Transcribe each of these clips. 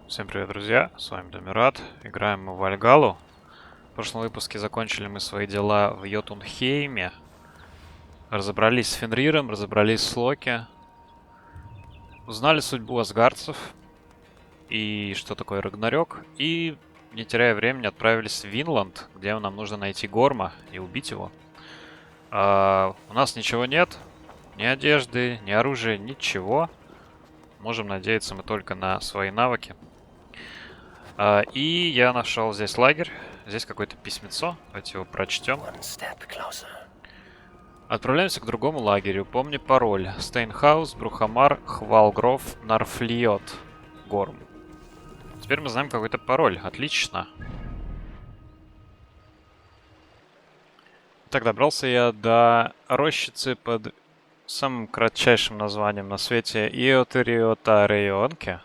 Всем привет, друзья! С вами Домират. Играем мы в Вальгалу. В прошлом выпуске закончили мы свои дела в Йотунхейме. Разобрались с Фенриром, разобрались с Локи. Узнали судьбу асгардцев. И что такое Рагнарёк. И, не теряя времени, отправились в Винланд, где нам нужно найти Горма и убить его. У нас ничего нет. Ни одежды, ни оружия, ничего. Можем надеяться мы только на свои навыки. И я нашел здесь лагерь. Здесь какое-то письмецо. Давайте его прочтем. Отправляемся к другому лагерю. Помни пароль. Стейнхаус, Брухамар, Хвалгров, Нарфлиот. Горм. Теперь мы знаем какой-то пароль. Отлично. Так, добрался я до рощицы под самым кратчайшим названием на свете Иотериотарионке.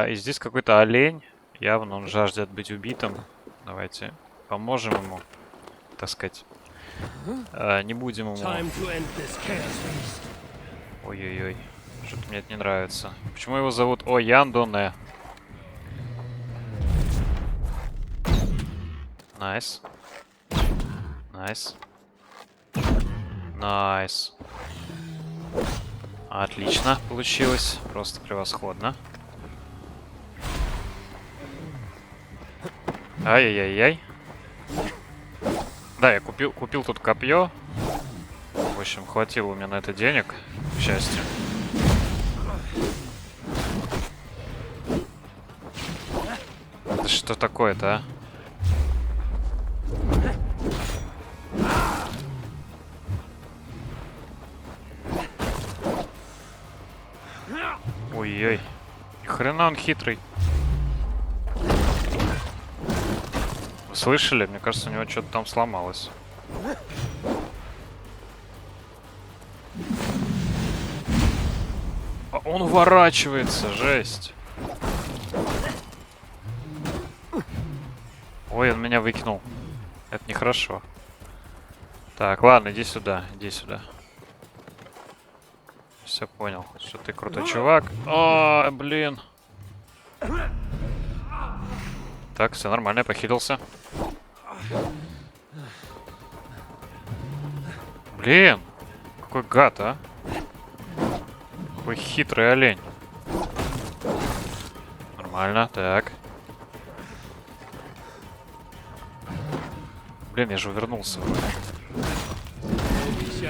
И здесь какой-то олень. Явно он жаждет быть убитым. Давайте поможем ему, так сказать. Не будем ему... Ой-ой-ой. Что-то мне это не нравится. Почему его зовут Яндоне? Найс. Найс. Найс. Отлично получилось. Просто превосходно. Ай-яй-яй-яй. Да, я купил тут копье. В общем, хватило у меня на это денег, к счастью. Это что такое-то, а? Ой-ой. Ни хрена он хитрый. Слышали? Мне кажется, у него что-то там сломалось. Он уворачивается, жесть. Ой, он меня выкинул. Это нехорошо. Так, ладно, иди сюда, иди сюда. Все понял, что ты крутой чувак. О, блин. Так, все нормально, я похилился. Блин, какой гад, а? Какой хитрый олень. Нормально, так. Блин, я же увернулся.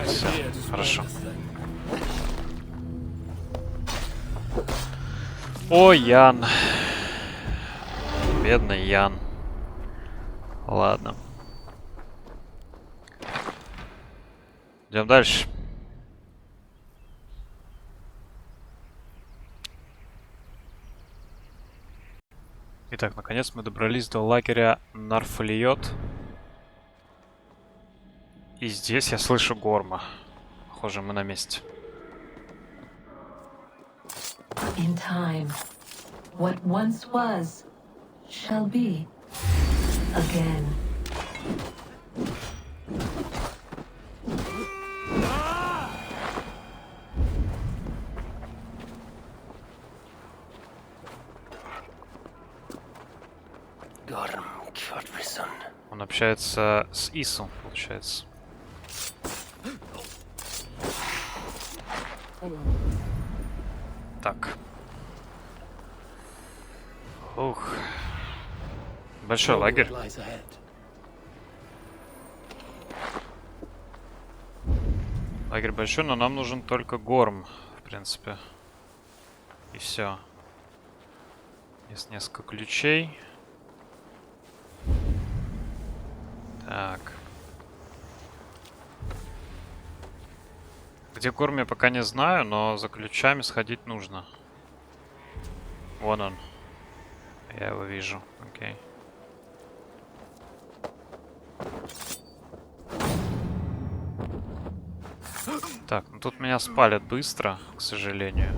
Все, хорошо. О, Ян. Бедный Ян. Ладно. Идем дальше. Итак, наконец мы добрались до лагеря Нарфлиот. И здесь я слышу Горма. Похоже, мы на месте. In time, what once was shall be again. Горма Кьетвиссона. Он общается с Ису, получается. Так. Ух. Большой лагерь. Лагерь большой, но нам нужен только Горм, в принципе. И все. Есть несколько ключей. Так. Где Горм, я пока не знаю, но за ключами сходить нужно. Вон он. Я его вижу. Окей. Так, ну тут меня спалят быстро, к сожалению.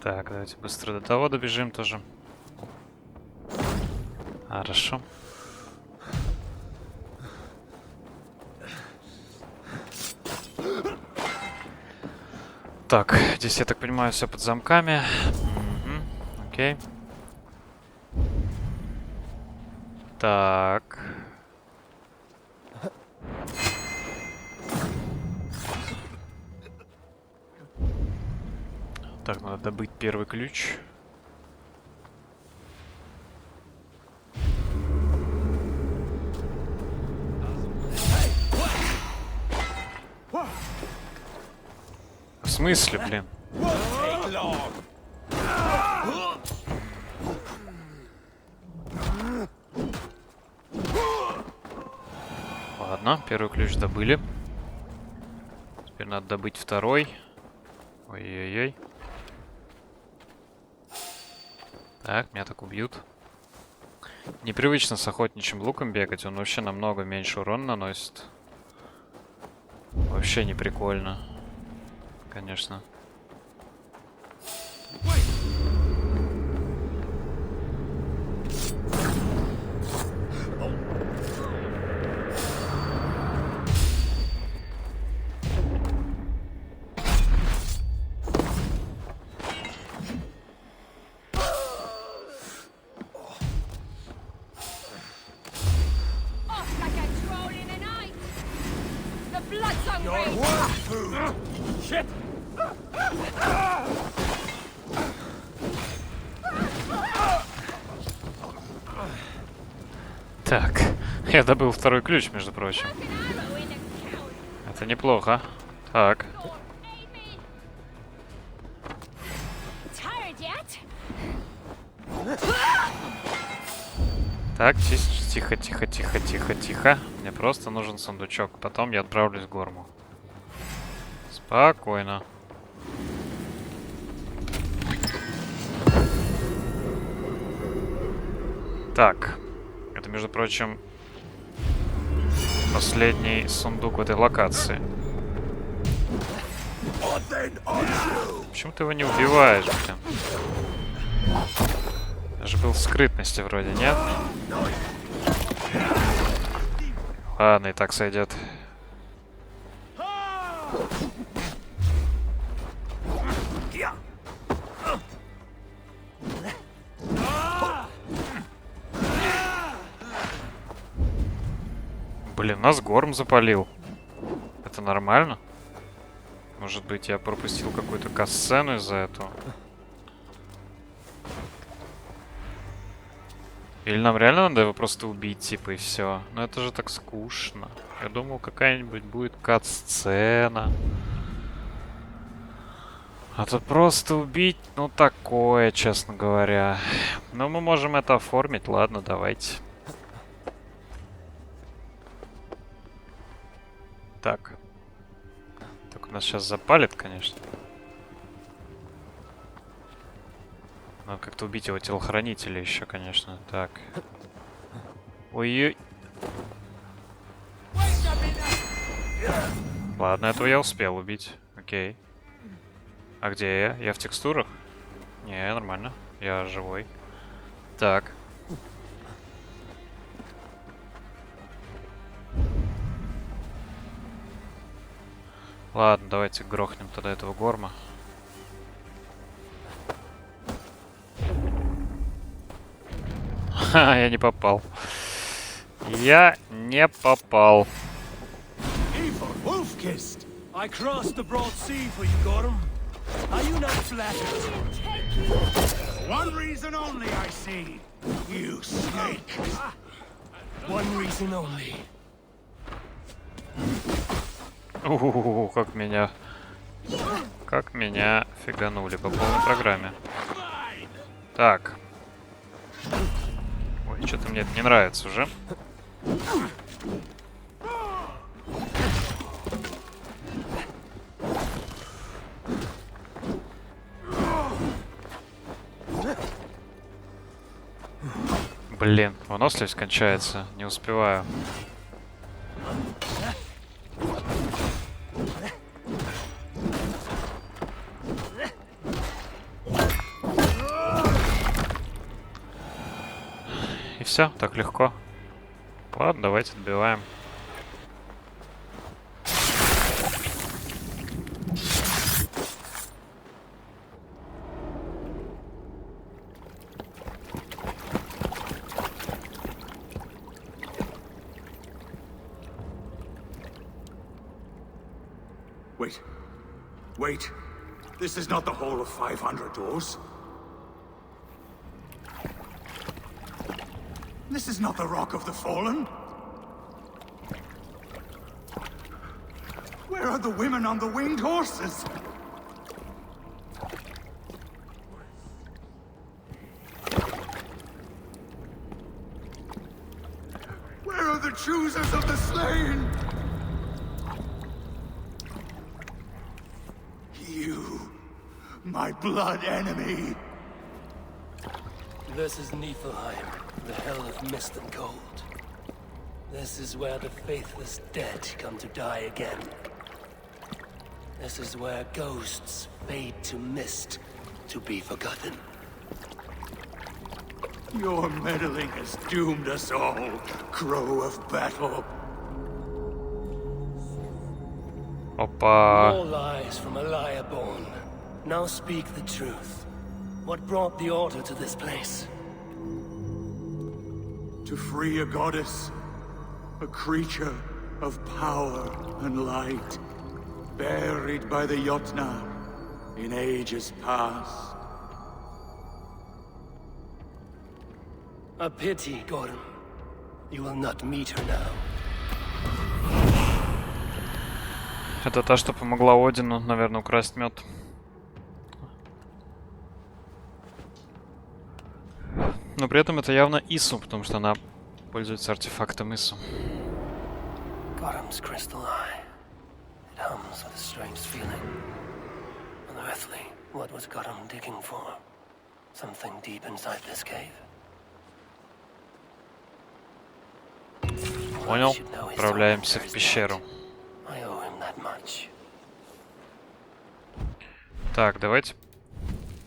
Так, давайте быстро до того добежим тоже. Хорошо. Так, здесь, я так понимаю, все под замками. Окей. Так. Так, надо добыть первый ключ. В смысле, блин? Ладно, первый ключ добыли. Теперь надо добыть второй. Ой-ой-ой. Так, меня так убьют. Непривычно с охотничьим луком бегать. Он вообще намного меньше урона наносит. Вообще не прикольно. Конечно. Так, я добыл второй ключ, между прочим. Это неплохо. Так. Так, тихо, тихо, тихо, тихо, тихо. Мне просто нужен сундучок. Потом я отправлюсь в Горму. Спокойно. Так. Это, между прочим, последний сундук в этой локации. Почему ты его не убиваешь, блин? Я же был в скрытности вроде, нет? Ладно, и так сойдет. Блин, нас Горм запалил. Это нормально? Может быть, я пропустил какую-то катсцену из-за этого? Или нам реально надо его просто убить, типа, и все? Но это же так скучно. Я думал, какая-нибудь будет кат-сцена. А тут просто убить, ну, такое, честно говоря. Но мы можем это оформить. Ладно, давайте. Так. Так, нас сейчас запалит, конечно. Надо как-то убить его телохранителя еще, конечно. Так. Ой-ой. Ладно, этого я успел убить. Окей. А где я? Я в текстурах? Не, нормально. Я живой. Так. Ладно, давайте грохнем тогда этого Горма. Ха, я не попал. Я не попал. I crossed the broad sea for you, Gorm. Are you not flattered? One reason only, I see. You snake. One reason only. Как меня фиганули по полной программе. Так. Ой, что-то мне это не нравится уже. Блин, выносливость кончается. Не успеваю. И все, так легко. Ладно, давайте добиваем. Wait. Wait. This is not the Hall of 500 Doors. This is not the Rock of the Fallen. Where are the women on the winged horses? Where are the choosers of the slain? You, my blood enemy. This is Niflheim, the hell of mist and cold. This is where the faithless dead come to die again. This is where ghosts fade to mist, to be forgotten. Your meddling has doomed us all, crow of battle. Опа. More lies from a liar born. Now speak the truth. What brought the Order to this place? To free a goddess, a creature of power and light, buried by the Jotnar in ages past. A pity, Gorm. You will not meet her now. Это та, что помогла Одину, наверное, украсть мед. Но при этом это явно Ису, потому что она пользуется артефактом Ису. Gorm's crystal eye. It hums with a strange feeling. Unearthly. What was Gorm digging for? Something deep inside this cave. Понял. Отправляемся в пещеру. Так, давайте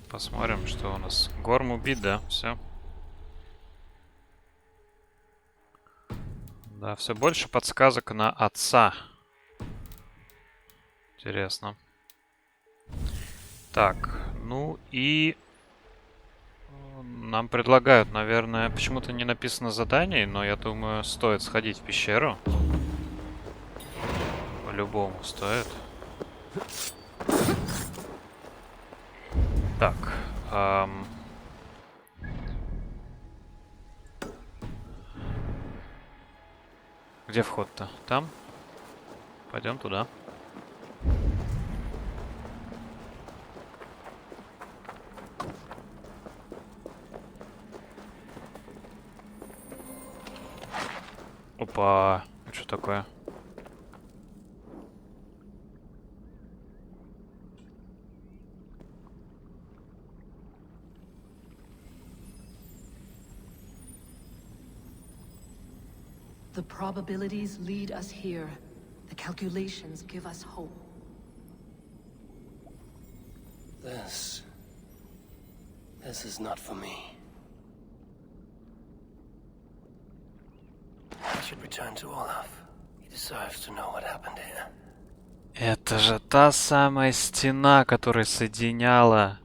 посмотрим, что у нас. Горм убит, да? Все. Да, все больше подсказок на отца. Интересно. Так, ну и нам предлагают, наверное, почему-то не написано задание, но я думаю, стоит сходить в пещеру. По-любому стоит. Так. Где вход-то? Там? Пойдем туда. Опа, что такое? The probabilities lead us here. The calculations give us hope. This is not for me. I should return to Olaf. He deserves to know what happened here. Это же та самая стена, которая соединяла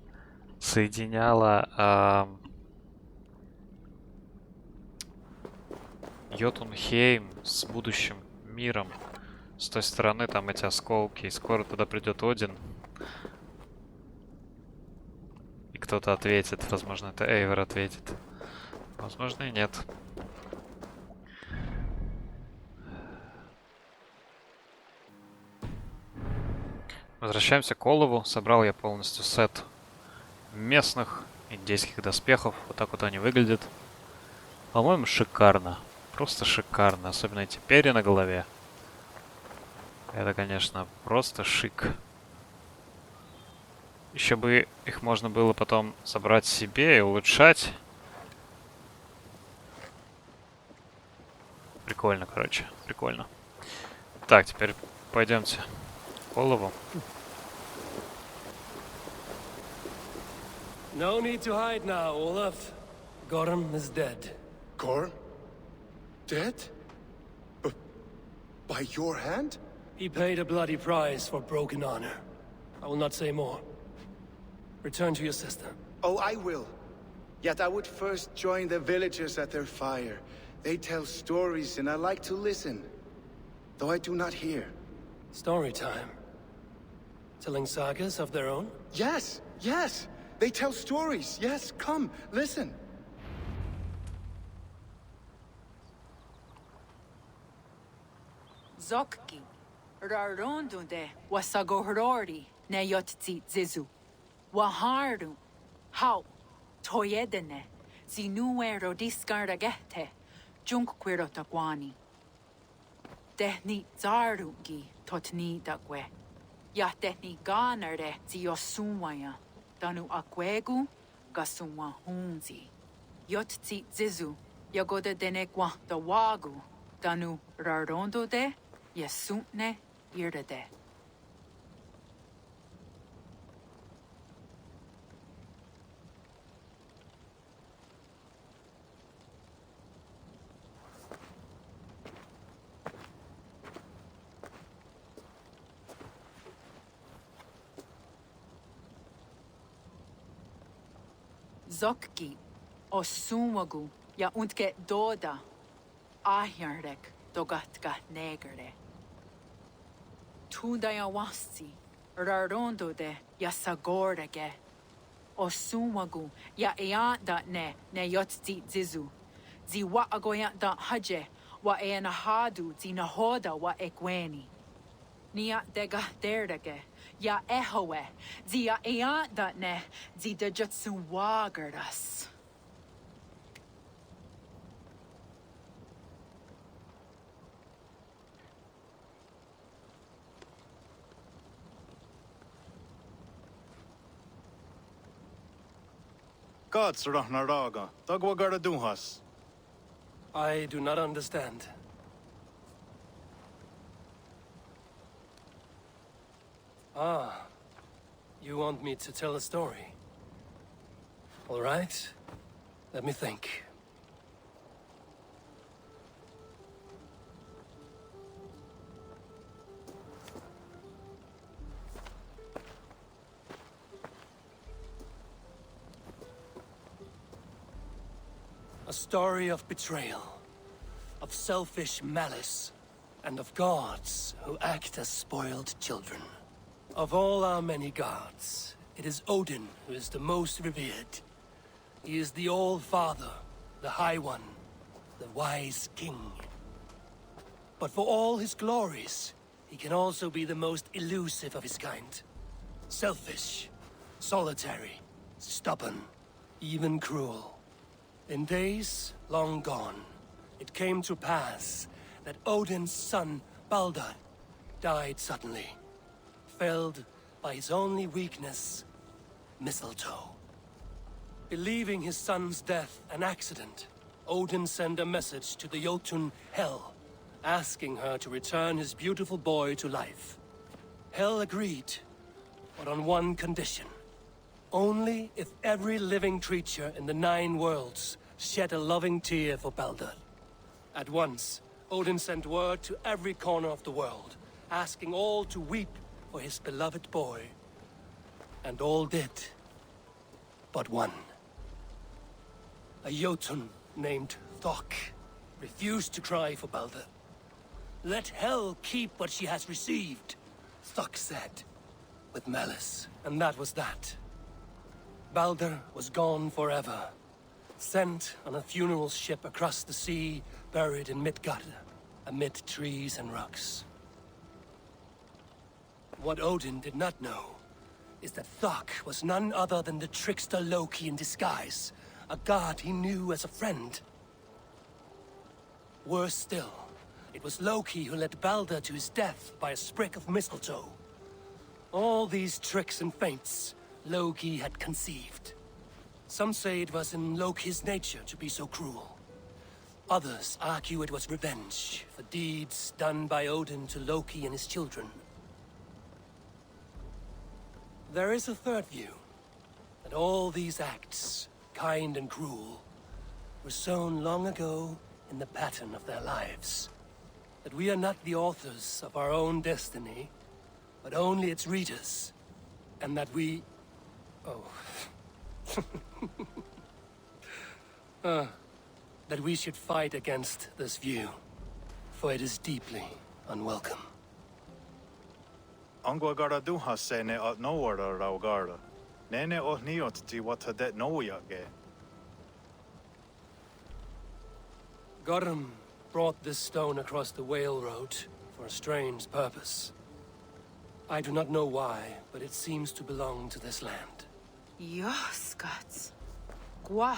Йотунхейм с будущим миром. С той стороны там эти осколки. И скоро туда придет Один. И кто-то ответит. Возможно, это Эйвер ответит. Возможно, и нет. Возвращаемся к Олову. Собрал я полностью сет местных индейских доспехов. Вот так вот они выглядят. По-моему, шикарно. Просто шикарно. Особенно эти перья на голове. Это, конечно, просто шик. Еще бы их можно было потом собрать себе и улучшать. Прикольно, короче. Прикольно. Так, теперь пойдемте к Олову. No need to hide now, Olaf. Gorm is dead. Gorm? Dead? By your hand? He paid a bloody price for broken honor. I will not say more. Return to your sister. Oh, I will. Yet I would first join the villagers at their fire. They tell stories and I like to listen. Though I do not hear. Story time. Telling sagas of their own? Yes, yes! They tell stories. Yes, come, listen. Zokki, Rarondunde, Wasagohorori, Neyotzi Zizu, Waharu, How, Toyedene, Zinuero discardagete, Junkquirotaguani. Tehni Zarungi, Totni Dagwe, Yatehni Ganare, Ziosumwaya, Danu Akwegu, Gasumwa Hunzi, Yotzi Zizu, Yagoda Denekwa the Wagu, Danu Rarondo de, Yesutne Irdade. Zokki, Osumagu, ja untke doda, Ahjarek, dogatka negere. Tudaya wasti, Rarondo de, ja sagorege. Osumagu, ja eanda ne yotzi zizu. Zi wa agoya da haje, wa eanahadu, zi nahoda wa ekweni. Nia dega derdege, ja ehoe, zi ja eanda ne, zi de jutsu wagerdas. Gods Ragnaraga, Dagwagara Duhas. I do not understand. Ah, you want me to tell a story? All right, let me think. A story of betrayal, of selfish malice, and of gods who act as spoiled children. Of all our many gods, it is Odin who is the most revered. He is the All-Father, the High One, the Wise King. But for all his glories, he can also be the most elusive of his kind. Selfish, solitary, stubborn, even cruel. In days long gone, it came to pass that Odin's son, Baldur, died suddenly, felled by his only weakness, mistletoe. Believing his son's death an accident, Odin sent a message to the Jotun Hel, asking her to return his beautiful boy to life. Hel agreed, but on one condition. Only if every living creature in the 9 worlds shed a loving tear for Baldur. At once, Odin sent word to every corner of the world, asking all to weep for his beloved boy. And all did, but one. A Jotun named Thok refused to cry for Baldur. Let Hel keep what she has received, Thok said, with malice, and that was that. Baldur was gone forever, sent on a funeral ship across the sea, buried in Midgard, amid trees and rocks. What Odin did not know is that Thok was none other than the trickster Loki in disguise, a god he knew as a friend. Worse still, it was Loki who led Baldur to his death by a sprig of mistletoe. All these tricks and feints Loki had conceived. Some say it was in Loki's nature to be so cruel. Others argue it was revenge for deeds done by Odin to Loki and his children. There is a third view, that all these acts, kind and cruel, were sown long ago in the pattern of their lives. That we are not the authors of our own destiny, but only its readers. And that we... that we should fight against this view, for it is deeply unwelcome. Angwa gara duha se ne at nowara rao gara. Nene oh niot ti wata det noyage. Gorm brought this stone across the Whale Road for a strange purpose. I do not know why, but it seems to belong to this land. Yoskats. Gwa.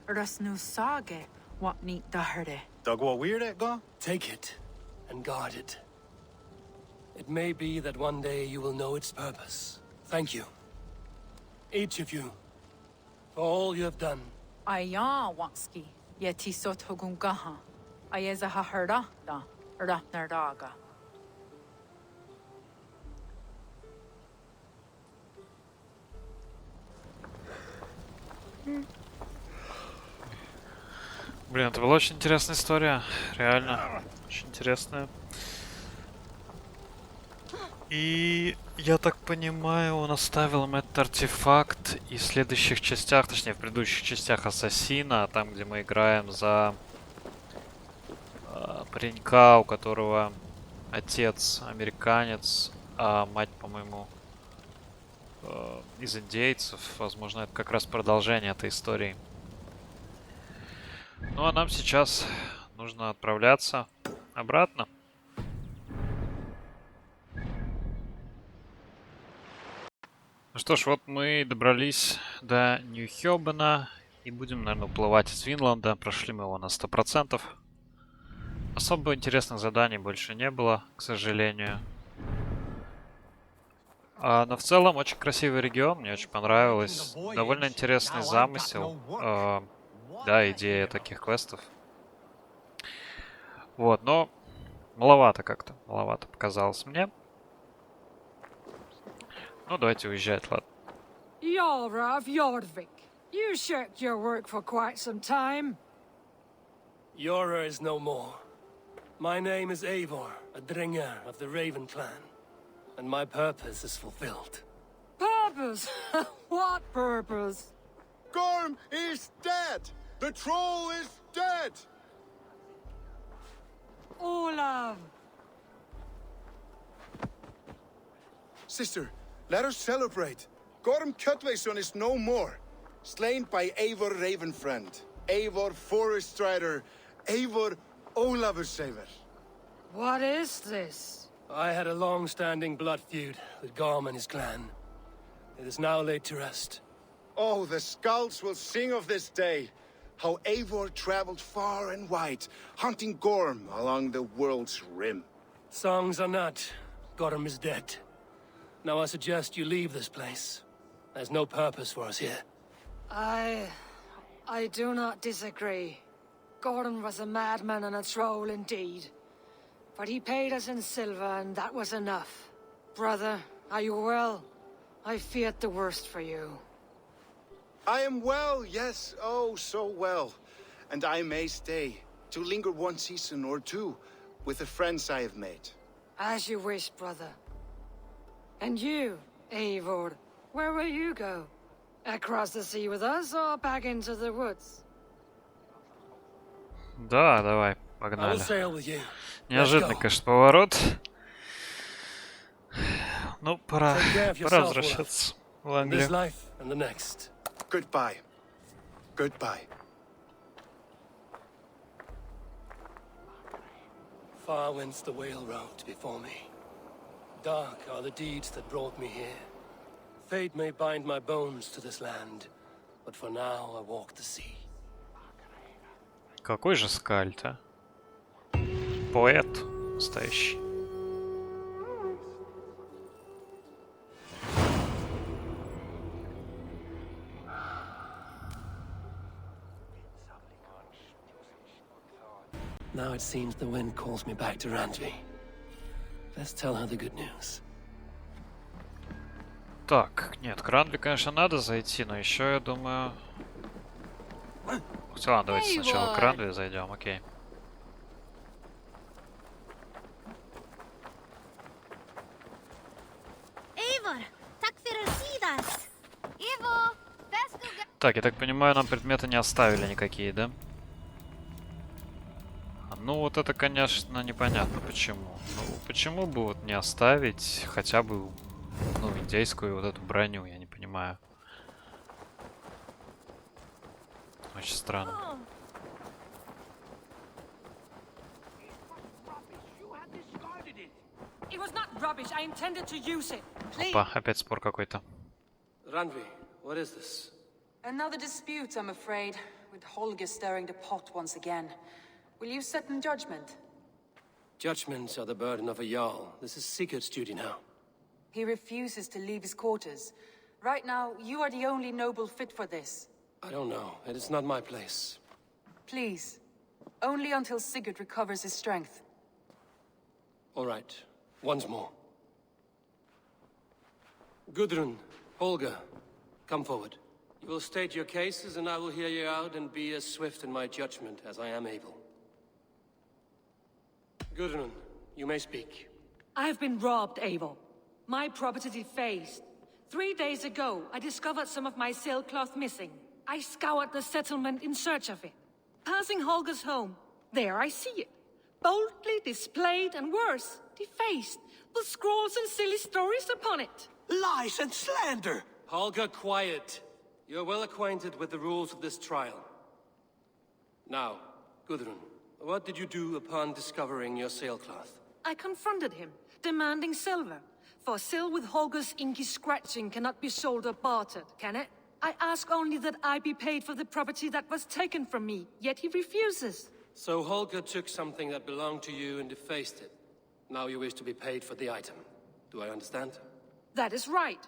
Rasnu sage. What neat daherde. Dagwa weird go? Take it and guard it. It may be that one day you will know its purpose. Thank you. Each of you. For all you have done. Aya wanski. Yeti sot hogungaha. Ayeza ha herda da. Ratnerdaga. Блин, это была очень интересная история. Реально. Очень интересная. И я так понимаю, он оставил им этот артефакт и в следующих частях, точнее в предыдущих частях Ассасина, там где мы играем за паренька, у которого отец американец, а мать, по-моему, из индейцев. Возможно, это как раз продолжение этой истории. Ну а нам сейчас нужно отправляться обратно. Ну что ж, вот мы добрались до Нью-Хёбена и будем, наверное, уплывать из Винланда. Прошли мы его на 100%. Особо интересных заданий больше не было, к сожалению. Но в целом очень красивый регион, мне очень понравилось. Довольно интересный замысел. Да, идея таких квестов. Вот, но маловато как-то. Маловато показалось мне. Ну, давайте уезжать, ладно. Yara of Yорвик, you shirked your work for quite some time. Yora is no more. My name is Eivor, a Dringer of the Raven clan. And my purpose is fulfilled. Purpose? What purpose? Gorm is dead! The troll is dead! Olav! Sister, let us celebrate. Gorma Kьетвиссона is no more. Slain by Eivor Ravenfriend, Eivor Forest Strider, Eivor Olaversaver. What is this? I had a long-standing blood feud with Gorm and his clan. It is now laid to rest. Oh, the skulls will sing of this day. How Eivor traveled far and wide, hunting Gorm along the world's rim. Songs are not. Gorm is dead. Now I suggest you leave this place. There's no purpose for us here. I do not disagree. Gordon was a madman and a troll indeed. But he paid us in silver, and that was enough. Brother, are you well? I feared the worst for you. I am well, yes, oh, so well. And I may stay, to linger one season or two, with the friends I have made. As you wish, brother. And you, Eivor, where will you go? Across the sea with us, or back into the woods? Да, давай, I will погнали. sail with you. Неожиданный, конечно, поворот. Ну, пора Take care of yourself, возвращаться в In this Англию. life and the next. Goodbye. Goodbye. Far went the Whale Road before me. Dark are the deeds that brought me here. Fate may bind my bones to this land, but for now I walk the sea. Какой же скальт, а? Поэт настоящий. Now it seems the wind calls me back to Randvi. Let's tell her the good news. Так, нет, к Ранви, конечно, надо зайти, но еще, я думаю... Ладно, давайте сначала к Ранви зайдем, окей. Так, я так понимаю, нам предметы не оставили никакие, да? Ну вот это, конечно, непонятно почему. Ну, почему бы вот не оставить хотя бы, ну, индейскую вот эту броню, я не понимаю. Очень странно. It was not rubbish. I intended to use it. Please. Опа, опять спор какой-то. Randvi, what is this? Another dispute, I'm afraid, with Holger stirring the pot once again. Will you sit in judgment? Judgments are the burden of a Jarl. This is Sigurd's duty now. He refuses to leave his quarters. Right now, you are the only noble fit for this. I don't know. It is not my place. Please. Only until Sigurd recovers his strength. All right. Once more. Gudrun, Holger, come forward. You will state your cases, and I will hear you out and be as swift in my judgment as I am able. Gudrun, you may speak. I have been robbed, Eivor. My property defaced. 3 days ago, I discovered some of my sailcloth missing. I scoured the settlement in search of it. Passing Holger's home, there I see it. Boldly displayed and worse, defaced, with scrawls and silly stories upon it. Lies and slander! Holger, quiet. You're well acquainted with the rules of this trial. Now, Gudrun, what did you do upon discovering your sailcloth? I confronted him, demanding silver. For sil with Holger's inky scratching cannot be sold or bartered, can it? I ask only that I be paid for the property that was taken from me, yet he refuses. So Holger took something that belonged to you and defaced it. Now you wish to be paid for the item. Do I understand? That is right.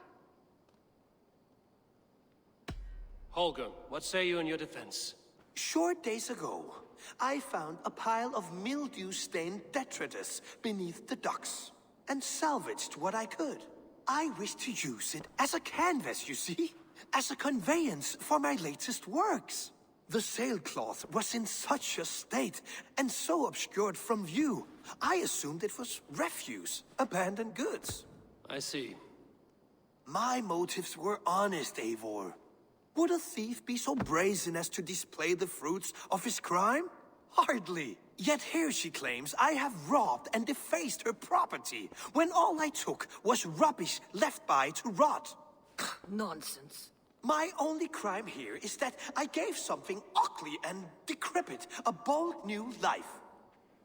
Holger, what say you in your defense? Short days ago, I found a pile of mildew-stained detritus beneath the docks, and salvaged what I could. I wished to use it as a canvas, you see? As a conveyance for my latest works. The sailcloth was in such a state, and so obscured from view, I assumed it was refuse, abandoned goods. I see. My motives were honest, Eivor. Would a thief be so brazen as to display the fruits of his crime? Hardly. Yet here she claims I have robbed and defaced her property, when all I took was rubbish left by to rot. Nonsense. My only crime here is that I gave something ugly and decrepit a bold new life.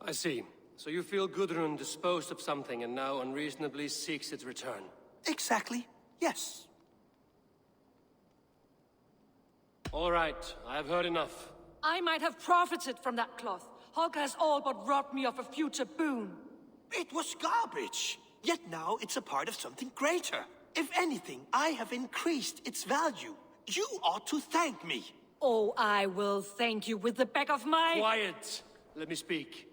I see. So you feel Gudrun disposed of something and now unreasonably seeks its return. Exactly, yes. All right, I have heard enough. I might have profited from that cloth. Holger has all but robbed me of a future boon. It was garbage. Yet now it's a part of something greater. If anything, I have increased its value. You ought to thank me. Oh, I will thank you with the back of my... Quiet! Let me speak.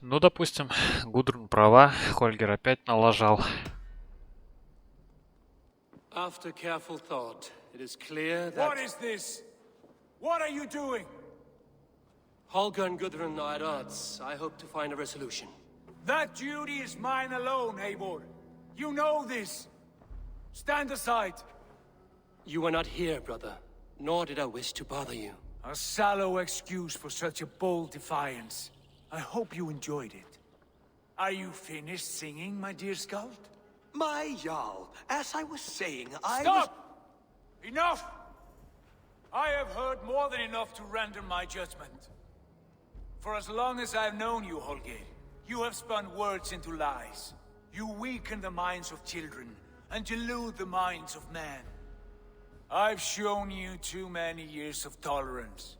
Ну, допустим, Гудрун права, Хольгер опять налажал. After careful thought, it is clear that... What is this? What are you doing? Holger and Gudrun are at odds. I hope to find a resolution. That duty is mine alone, Eivor. You know this. Stand aside. You were not here, brother. Nor did I wish to bother you. A sallow excuse for such a bold defiance. I hope you enjoyed it. Are you finished singing, my dear Skald? My Jarl, as I was saying, Stop! Enough! I have heard more than enough to render my judgment. For as long as I've known you, Holger, you have spun words into lies. You weaken the minds of children and delude the minds of men. I've shown you too many years of tolerance.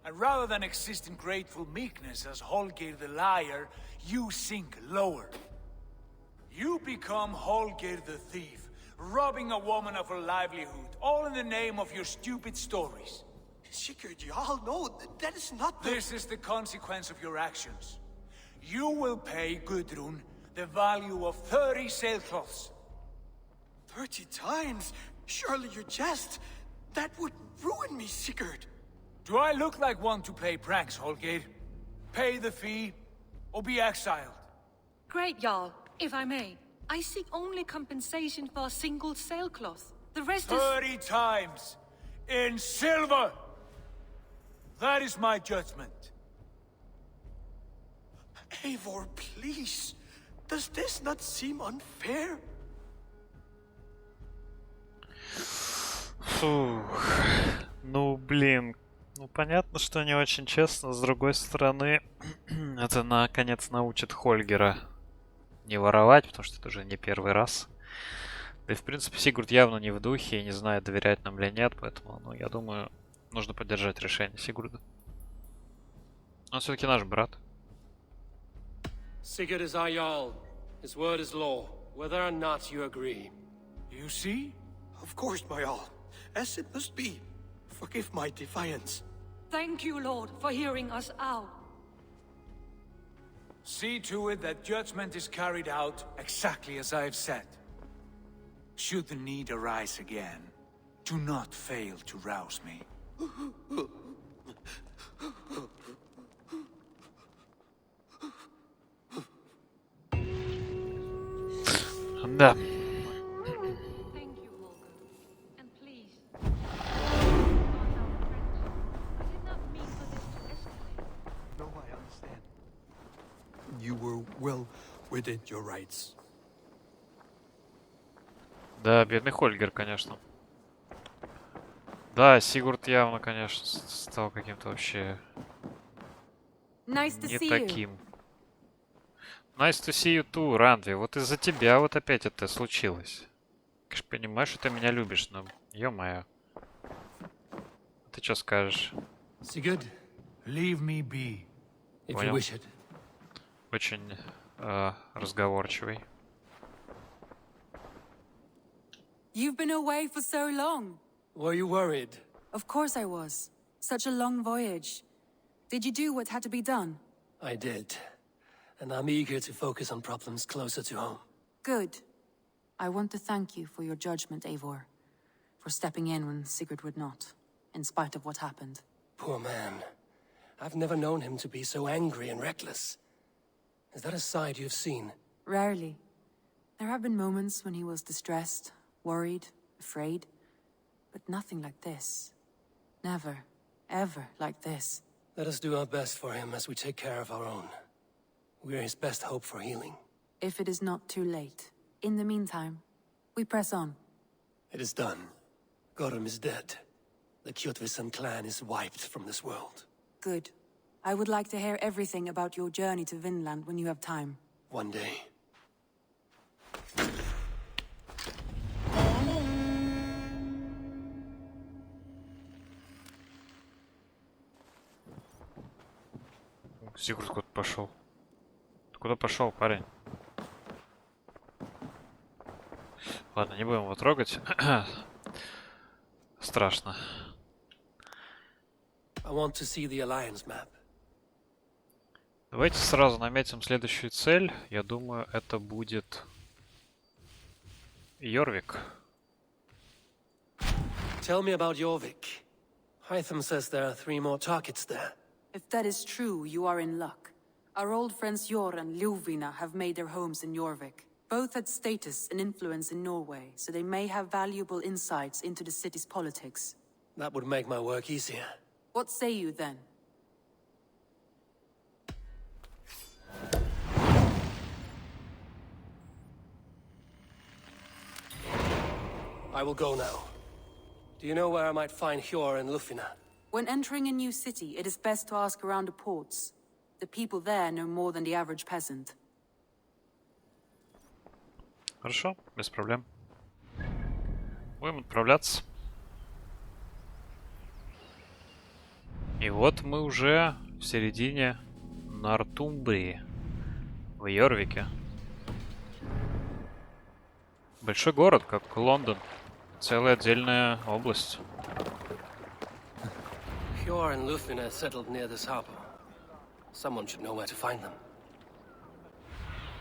And rather than exist in grateful meekness as Holger the liar, you sink lower. You become Holger the thief, robbing a woman of her livelihood, all in the name of your stupid stories. Sigurd, Jarl, no, that is not the... This is the consequence of your actions. You will pay Gudrun the value of 30 sailcloths. 30 times? Surely you jest. That would ruin me, Sigurd. Do I look like one to play pranks, Holger? Pay the fee, or be exiled. Great, Jarl. If I may, I seek only compensation for a single sailcloth. The rest is... 30 times! in silver. That is my judgment. Eivor, please. Does this not seem unfair? Фух. Ну, блин. Ну, понятно, что не очень честно. С другой стороны, это наконец научит Хольгера не воровать, потому что это уже не первый раз. Да и, в принципе, Сигурд явно не в духе и не знает, доверять нам или нет, поэтому, ну, я думаю, нужно поддержать решение Сигурда. Он все-таки наш брат. Sigurd is our Jarl. His word is law, whether or not you agree. You see? Of course, my all. As it must be. Forgive my defiance. Thank you, Lord, for hearing us out. See to it that judgment is carried out exactly as I have said. Should the need arise again, do not fail to rouse me. Да. Thank you, Holger. And please. I did not mean for this to escalate. No, I understand. You were well within your rights. Да, бедный Хольгер, конечно. Да, Сигурд явно, конечно, стал каким-то вообще Nice to не see you. таким. Nice to see you too, Рандви. Вот из-за тебя вот опять это случилось. Конечно, понимаешь, что ты меня любишь, но ё-моё. Ты что скажешь? Sigurd, leave me be. If you Понял. wish it. Очень разговорчивый. You've been away for so long. Were you worried? Of course I was. Such a long voyage. Did you do what had to be done? I did. And I'm eager to focus on problems closer to home. Good. I want to thank you for your judgment, Eivor. For stepping in when Sigurd would not, in spite of what happened. Poor man. I've never known him to be so angry and reckless. Is that a side you've seen? Rarely. There have been moments when he was distressed, worried, afraid. But nothing like this. Never, ever like this. Let us do our best for him as we take care of our own. We're his best hope for healing. If it is not too late. In the meantime, we press on. It is done. Gorm is dead. The Kjotvisson clan is wiped from this world. Good. I would like to hear everything about your journey to Vinland when you have time. One day. Сигурд куда-то пошел. Ты куда пошел, парень? Ладно, не будем его трогать. Страшно. I want to see the Alliance map. Давайте сразу наметим следующую цель. Я думаю, это будет Йорвик. Tell me about Yörvik. Hytham says there are 3 more targets there. If that is true, you are in luck. Our old friends Jor and Ljuvina have made their homes in Jorvik. Both had status and influence in Norway, so they may have valuable insights into the city's politics. That would make my work easier. What say you then? I will go now. Do you know where I might find Hjor and Lufina? When entering a new city, it is best to ask around the ports. The people there know more than the average peasant. Хорошо, без проблем. Будем отправляться. И вот мы уже в середине Нортумбрии, в Йорвике. Большой город, как Лондон. Целая отдельная область. Hjor and Lufina settled near this harbor. Someone should know where to find them.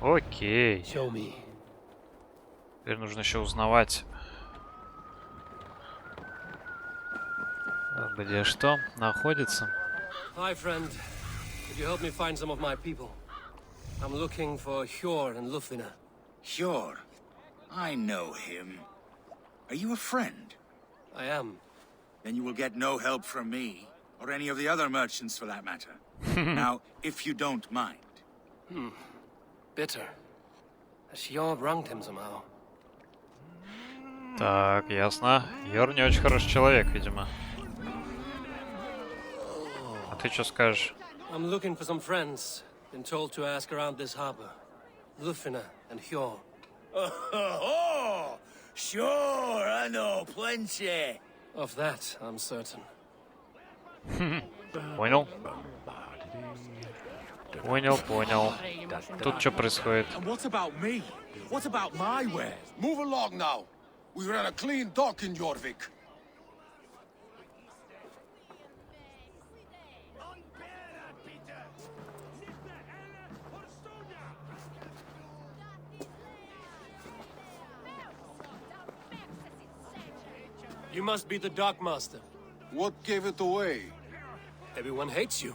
Окей. Show me. Теперь нужно еще узнавать, где что находится. Hi, friend. Could you help me find some of my people? I'm looking for Hjor and Lufina. Sure. I know him. Are you a friend? I am. then you will get no help from me, or any of the other merchants for that matter. Now, if you don't mind. Bitter. Has Yor wronged him somehow? Так, ясно. Йор не очень хороший человек, видимо. А ты что скажешь? I'm looking for some friends. Been told to ask around this harbor. Lufina and Hjor. Oh, sure, I know plenty. Of that, I'm certain. Понял? Понял. Тут что происходит? And what about me? What about my wares? Move along now. We ran a clean dock in Yörvik. You must be the dockmaster. What gave it away? Everyone hates you.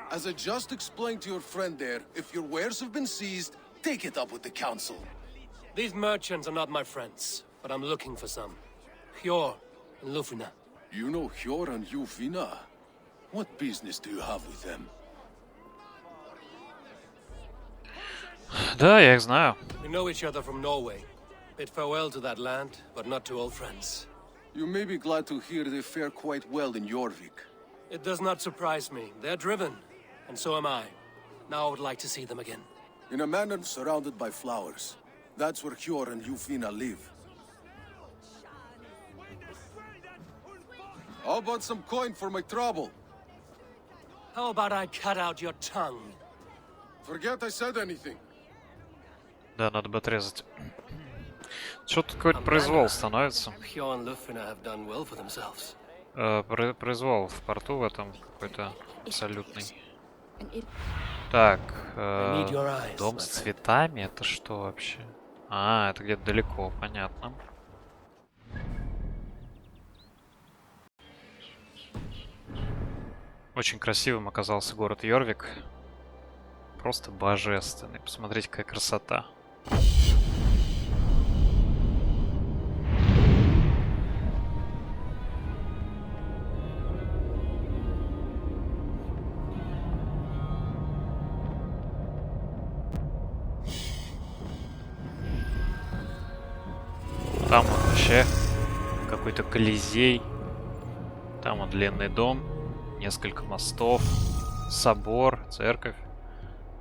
As I just explained to your friend there, if your wares have been seized, take it up with the council. These merchants are not my friends, but I'm looking for some. Hjor and Lufina. You know Hjor and Yufina? What business do you have with them? Да, я их знаю. We know each other from Norway. Bid farewell to that land, but not to old friends. You may be glad to hear they fare quite well in Yörvik. It does not surprise me. They're driven, and so am I. Now I would like to see them again. In a manor surrounded by flowers. That's where Hjor and Yufina live. How about some coin for my trouble? How about I cut out your tongue? Forget I said anything. Да, надо бы отрезать. Что-то какой-то произвол становится. Hjor and Lufina have done well for themselves. Произвол в порту в этом какой-то абсолютный. Так, дом с цветами, это что вообще? А, это где-то далеко, понятно. Очень красивым оказался город Йорвик. Просто божественный. Посмотрите, какая красота. Там вот вообще какой-то колизей. Там вот длинный дом, несколько мостов, собор, церковь.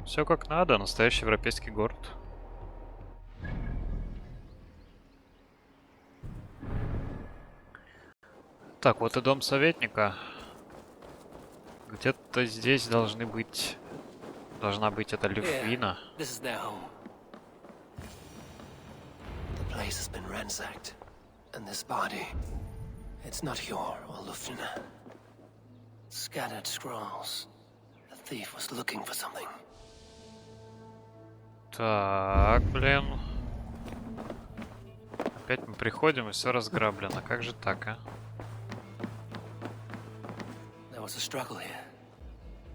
Все как надо, настоящий европейский город. Так, вот и дом советника. Где-то здесь должна быть эта Люфвина. The place has been ransacked, and this body, it's not Hjor or Lufina. Scattered scrolls. The thief was looking for something. Так, блин. Опять мы приходим и все разграблено. Как же так, а? There was a struggle here.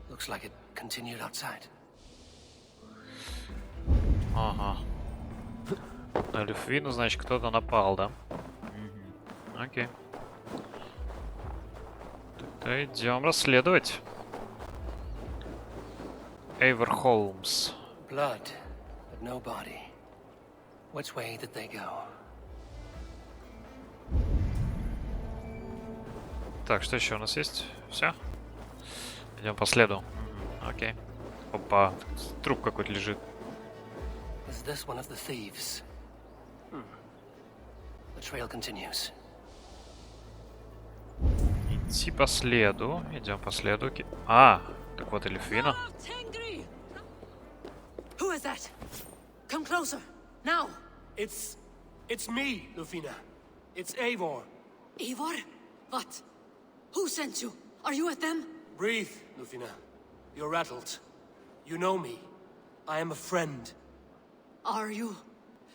Looks like it continued outside. Ага. На Люфвину, значит, кто-то напал, да? Угу. Окей. Тогда идем расследовать. Эйвор Холмс. Blood, but no body. Which way did they go? Так, что еще у нас есть? Все? Идем по следу. Окей. Опа, труп какой-то лежит. Is this one of the thieves? The trail continues. Идти по следу. Идем по следу. А, так вот и Люфвина. Who is that? Come closer, now. It's me, Lufina. It's Eivor. Eivor? What? Who sent you? Are you with them? Breathe, Lufina. You're rattled. You know me. I am a friend. Are you?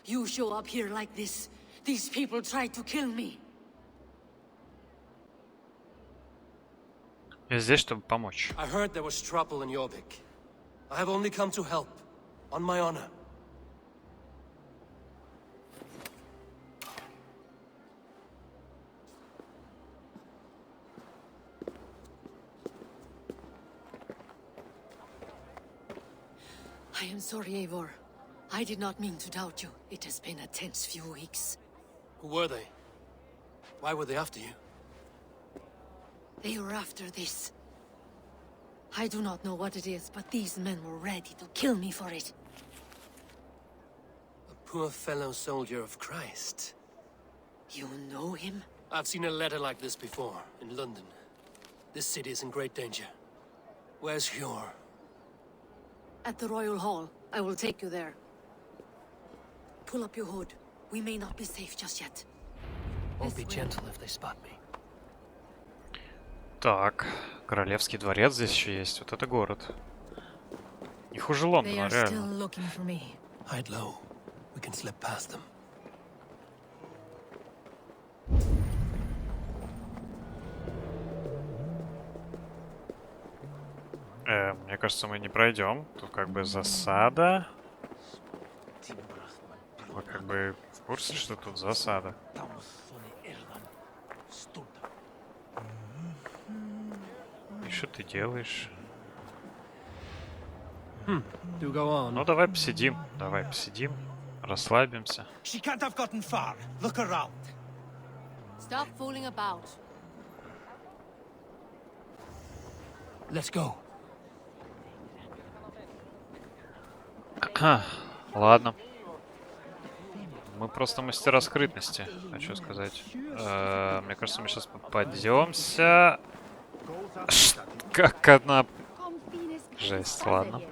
You show up here like this. These people tried to kill me. Я здесь, чтобы помочь. I heard there was trouble in Yörvik. I have only come to help. On my honor. I am sorry, Eivor. I did not mean to doubt you. It has been a tense few weeks. Who were they? Why were they after you? They were after this. I do not know what it is, but these men were ready to kill me for it. A poor fellow soldier of Christ. You know him? I've seen a letter like this before, in London. This city is in great danger. Where's Hjor? At the Royal Hall. I will take you there. Pull up your hood. We may not be safe just yet. Won't be gentle if they spot me. Так, королевский дворец здесь еще есть. Вот это город. Не хуже Лондона, реально. Hide low. We can slip past them. Мне кажется, мы не пройдем. Тут как бы засада. Вы как бы в курсе, что тут засада? И что ты делаешь? Ну, давай посидим. Давай посидим. Расслабимся. She can't have gotten far. Look around. Stop fooling about. Let's go. Ладно. Мы просто мастера скрытности, хочу сказать. Мне кажется, мы сейчас попадемся. Как одна... Жесть, ладно.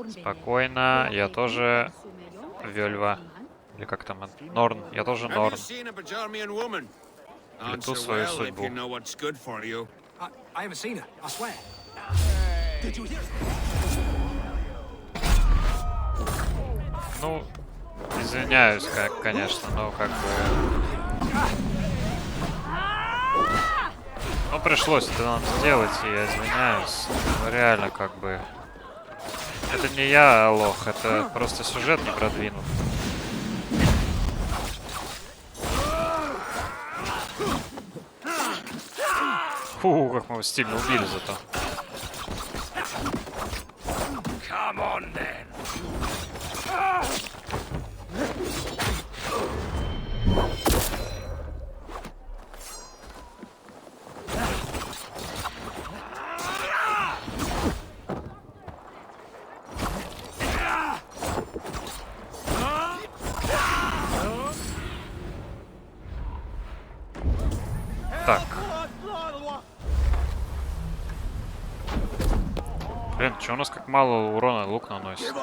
Спокойно, я тоже Вельва. Или как там? Норн, я тоже Норн. Лету свою судьбу. I haven't seen her, I swear. Did you hear? Ну, извиняюсь, конечно, но как бы... Ну, пришлось это нам сделать, и я извиняюсь. Но реально, как бы... Это не я лох, это просто сюжет не продвинут. Фу, как мы его стильно убили зато. Come on then. Так. Блин, чё у нас как мало урона лук наносит?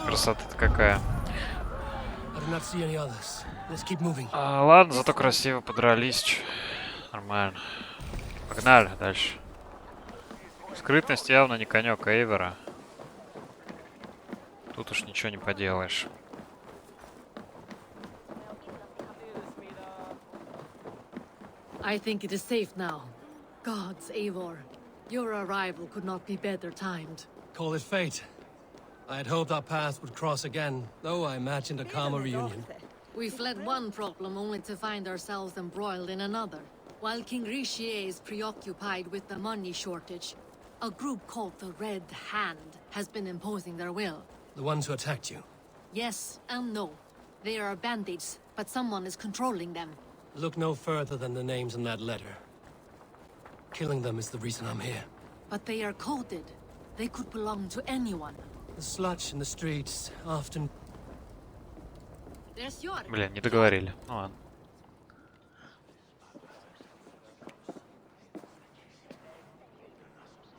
Красота-то какая. Ладно, зато красиво подрались. Нормально. Погнали дальше. Скрытность явно не конек Эйвора. Тут уж ничего не поделаешь. I think it is safe now. Gods, Eivor. Your arrival could not be better timed. Call it fate. I had hoped our paths would cross again, though I imagined a calmer reunion. We fled one problem only to find ourselves embroiled in another. While King Richier is preoccupied with the money shortage, a group called the Red Hand has been imposing their will. The ones who attacked you? Yes and no. They are bandits, but someone is controlling them. Look no further than the names in that letter. Killing them is the reason I'm here. But they are coded. They could belong to anyone. The sludge in the streets often... There's Yörvik. Блин, не договорили. Ну ладно.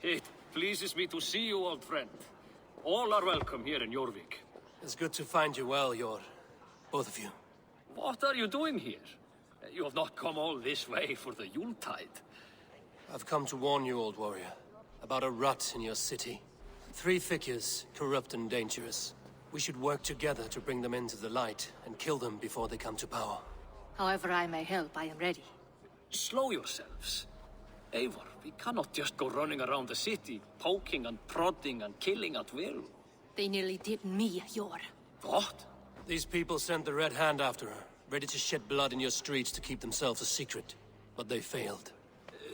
It pleases me to see you, old friend. All are welcome here in Yörvik. It's good to find you well, Yor. Both of you. What are you doing here? You have not come all this way for the Yuletide. I've come to warn you, old warrior, about a rot in your city. 3 figures, corrupt and dangerous. We should work together to bring them into the light and kill them before they come to power. However I may help, I am ready. Slow yourselves. Eivor, we cannot just go running around the city, poking and prodding and killing at will. They nearly did me, Yor. What? These people sent the Red Hand after her, ready to shed blood in your streets to keep themselves a secret. But they failed.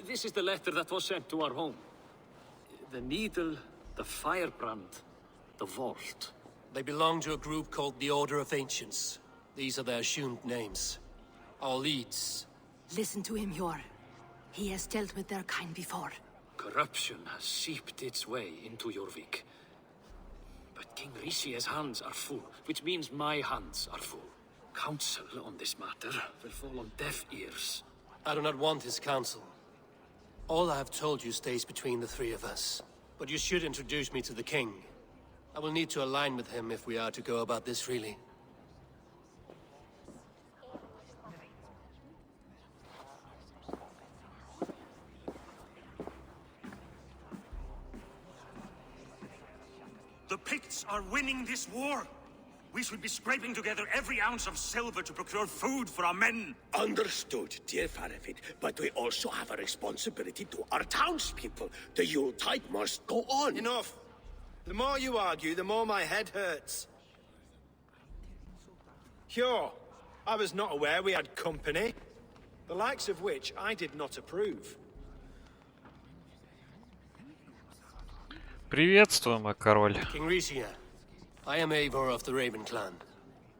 This is the letter that was sent to our home. The needle, the firebrand, the vault. They belong to a group called the Order of Ancients. These are their assumed names. Our leads. Listen to him, Yor. He has dealt with their kind before. Corruption has seeped its way into Yorvik. But King Rici's hands are full, which means my hands are full. Counsel on this matter will fall on deaf ears. I do not want his counsel. All I have told you stays between the three of us. But you should introduce me to the king. I will need to align with him if we are to go about this freely. The Picts are winning this war. We should be scraping together every ounce of silver to procure food for our men. Understood, dear Faravid, but we also have a responsibility to our townspeople. The Yuletide must go on. Enough. The more you argue, the more my head hurts. Sure, I was not aware we had company, the likes of which I did not approve. Приветствую, мой король. King Ricia, I am Eivor of the Raven clan.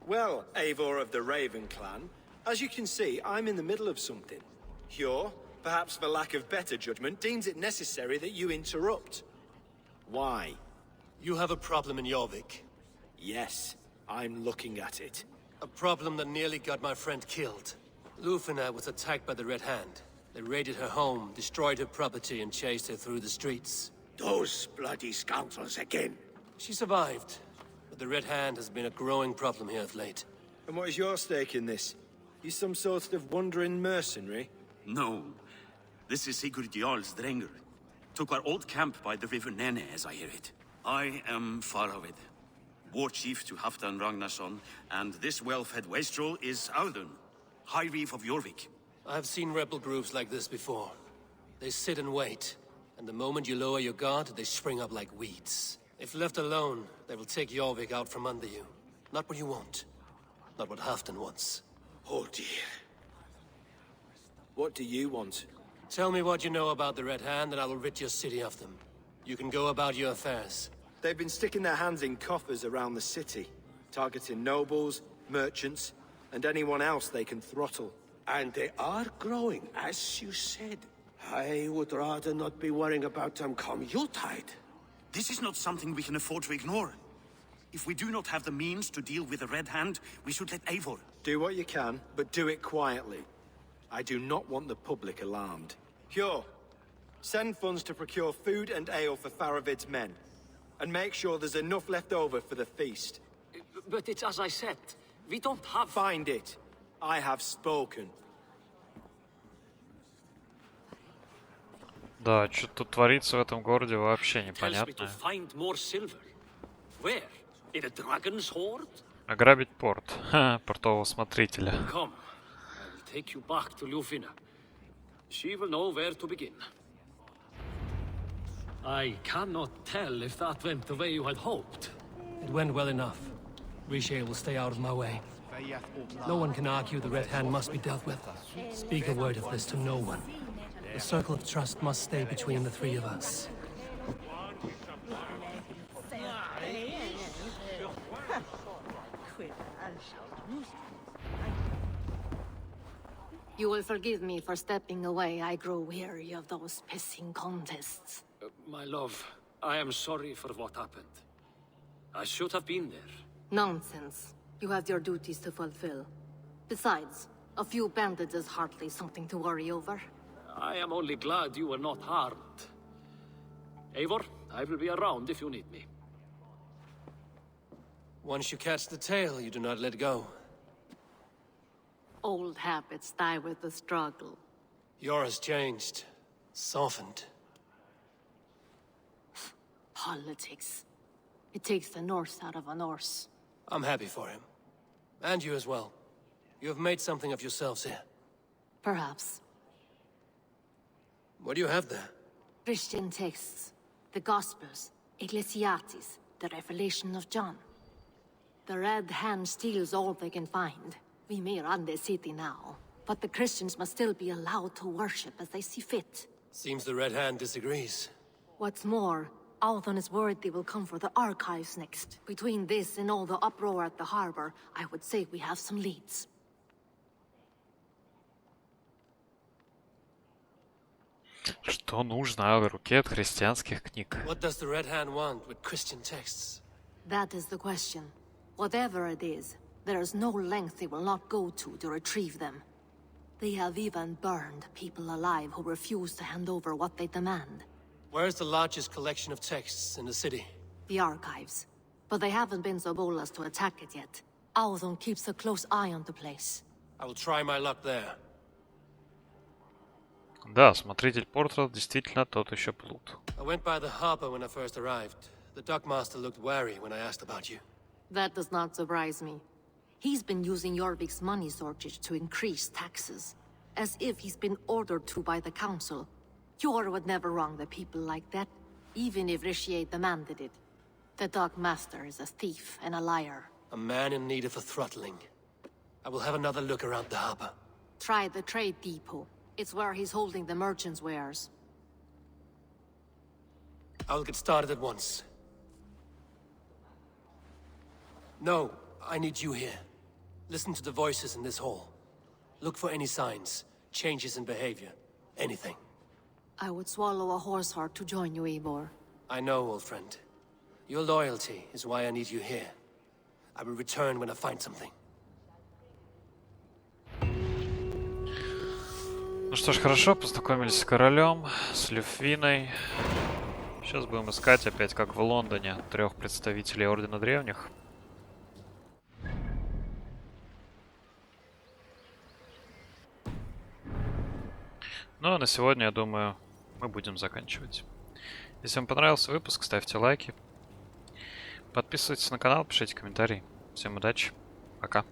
Well, Eivor of the Raven clan, as you can see, I'm in the middle of something. Hjor, perhaps for lack of better judgment, deems it necessary that you interrupt. Why? You have a problem in Yorvik. Yes, I'm looking at it. A problem that nearly got my friend killed. Lufina was attacked by the Red Hand. They raided her home, destroyed her property, and chased her through the streets. Those bloody scoundrels again. She survived, but the Red Hand has been a growing problem here of late. And what is your stake in this? You some sort of wandering mercenary? No. This is Sigurd Jarl's Drenger. Took our old camp by the river Nene, as I hear it. I am Faravid, war chief to Halfdan Ragnarsson, and this well-fed wastrel is Audun, High Reeve of Jorvik. I have seen rebel groups like this before. They sit and wait, and the moment you lower your guard, they spring up like weeds. If left alone, they will take Jorvik out from under you. Not what you want. Not what Halfdan wants. Oh dear. What do you want? Tell me what you know about the Red Hand, and I will rid your city of them. You can go about your affairs. They've been sticking their hands in coffers around the city, targeting nobles, merchants, and anyone else they can throttle. And they are growing, as you said. I would rather not be worrying about them come Yuletide. This is not something we can afford to ignore. If we do not have the means to deal with the Red Hand, we should let Eivor. Do what you can, but do it quietly. I do not want the public alarmed. Hjor, send funds to procure food and ale for Faravid's men. And make sure there's enough left over for the feast. But it's as I said, we don't have... Find it. I have spoken. Да, что тут творится в этом городе вообще Tells me to непонятно. find more silver. Where? In a dragon's hoard? Ограбить порт. Ха, портового смотрителя. Come, I will take you back to Lufina. She will know where to begin. I cannot tell if that went the way you had hoped. It went well enough. Riche will stay out of my way. No one can argue the Red Hand must be dealt with. Speak a word of this to no one. The circle of trust must stay between the three of us. You will forgive me for stepping away. I grow weary of those pissing contests. My love, I am sorry for what happened. I should have been there. Nonsense. You have your duties to fulfill. Besides, a few bandits is hardly something to worry over. I am only glad you were not harmed. Eivor, I will be around if you need me. Once you catch the tail, you do not let go. Old habits die with the struggle. Yours changed. Softened. Politics. It takes the Norse out of a Norse. I'm happy for him. And you as well. You have made something of yourselves here. Perhaps. What do you have there? Christian texts. The Gospels. Ecclesiastes. The Revelation of John. The Red Hand steals all they can find. We may run the city now, but the Christians must still be allowed to worship as they see fit. Seems the Red Hand disagrees. What's more, Althon is worried they will come for the archives next. Between this and all the uproar at the harbor, I would say we have some leads. Что нужно в руке от христианских книг? What does the Red Hand want with Christian texts? That is the question. Whatever it is, there is no length they will not go to retrieve them. They have even burned people alive who refuse to hand over what they demand. Where's the largest collection of texts in the city? The archives. But they haven't been so bold as to attack it yet. Althon keeps a close eye on the place. I will try my luck there. Да, смотритель порта действительно тот еще плут. I went by the harbor when I first arrived. The dockmaster looked wary when I asked about you. That does not surprise me. He's been using Jorvik's money shortage to increase taxes. As if he's been ordered to by the council. Yor would never wrong the people like that, even if Rishier demanded it. The dockmaster is a thief and a liar. A man in need of a throttling. I will have another look around the harbor. Try the trade depot. It's where he's holding the merchants' wares. I'll get started at once. No, I need you here. Listen to the voices in this hall. Look for any signs, changes in behavior, anything. I would swallow a horse heart to join you, Eivor. I know, old friend. Your loyalty is why I need you here. I will return when I find something. Ну что ж, хорошо, познакомились с королем, с Люфвиной. Сейчас будем искать опять, как в Лондоне, 3 представителей Ордена Древних. Ну а на сегодня, я думаю, мы будем заканчивать. Если вам понравился выпуск, ставьте лайки. Подписывайтесь на канал, пишите комментарии. Всем удачи. Пока.